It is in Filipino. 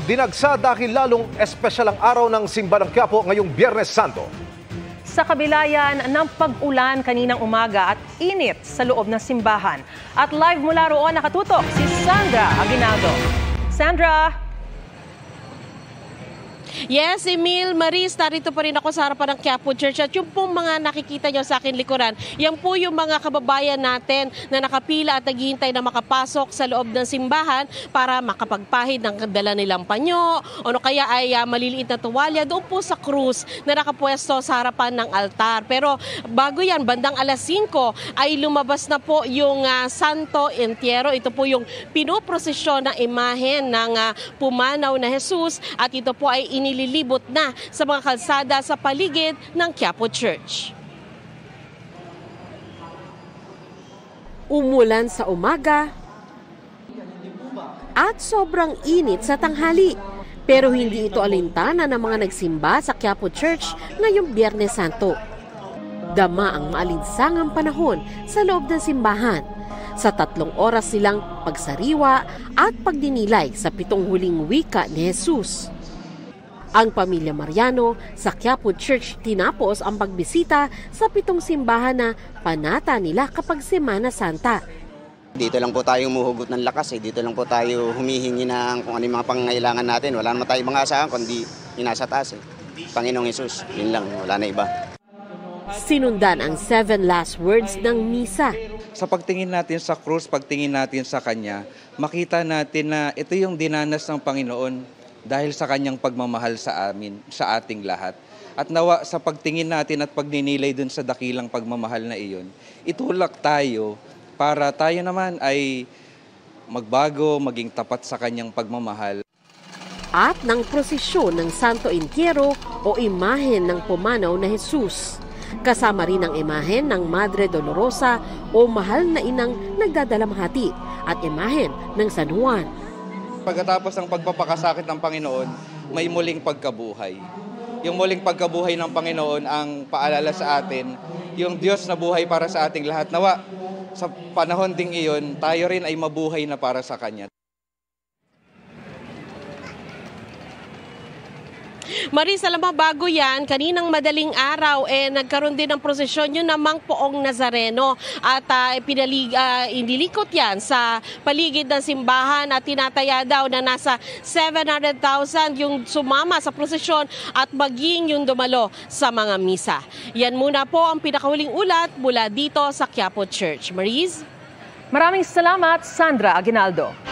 dinagsa dahil lalong espesyal ang araw ng Simba ng Quiapo ngayong Biyernes Santo. Sa kabila yan ng pag-ulan kaninang umaga at init sa loob ng simbahan. At live mula roon nakatutok si Sandra Aguinaldo. Sandra! Yes, Emil, Maris, narito pa rin ako sa harapan ng Quiapo Church at yung pong mga nakikita nyo sa akin likuran, yan po yung mga kababayan natin na nakapila at naghihintay na makapasok sa loob ng simbahan para makapagpahid ng dala nilang panyo o kaya ay maliliit na tuwalya doon po sa krus na nakapwesto sa harapan ng altar. Pero bago yan, bandang alas 5 ay lumabas na po yung Santo Entierro. Ito po yung pinoprosesyon ng imahen ng pumanaw na Jesus at ito po ay inililibot na sa mga kalsada sa paligid ng Quiapo Church. Umulan sa umaga at sobrang init sa tanghali. Pero hindi ito alintana ng mga nagsimba sa Quiapo Church ngayong Biyernes Santo. Dama ang maalinsangang panahon sa loob ng simbahan sa 3 oras silang pagsariwa at pagdinilay sa 7 huling wika ni Jesus. Ang pamilya Mariano sa Quiapo Church tinapos ang pagbisita sa 7 simbahan na panata nila kapag Semana Santa. Dito lang po tayo umuhugot ng lakas Dito lang po tayo humihingi ng kung ano yung mga pangangailangan natin. Wala naman tayong mga asahan kundi inasa taas Panginoong Jesus, yun lang, wala na iba. Sinundan ang 7 last words ng misa. Sa pagtingin natin sa krus, pagtingin natin sa Kanya, makita natin na ito yung dinanas ng Panginoon dahil sa Kanyang pagmamahal sa amin, sa ating lahat. At nawa sa pagtingin natin at pagninilay dun sa dakilang pagmamahal na iyon, itulak tayo para tayo naman ay magbago, maging tapat sa Kanyang pagmamahal. At ng prosesyon ng Santo Entierro o imahen ng pumanaw na Jesus. Kasama rin ang imahen ng Madre Dolorosa o mahal na inang nagdadalamhati at imahen ng San Juan. Pagkatapos ng pagpapakasakit ng Panginoon, may muling pagkabuhay. Yung muling pagkabuhay ng Panginoon ang paalala sa atin, yung Diyos na buhay para sa ating lahat. Nawa, sa panahon ding iyon, tayo rin ay mabuhay na para sa Kanya. Maris, alam mo, bago yan, kaninang madaling araw, nagkaroon din ng prosesyon yun namang Poong Nazareno. At inilikot yan sa paligid ng simbahan at tinataya daw na nasa 700,000 yung sumama sa prosesyon at maging yung dumalo sa mga misa. Yan muna po ang pinakahuling ulat mula dito sa Quiapo Church. Maris? Maraming salamat, Sandra Aguinaldo.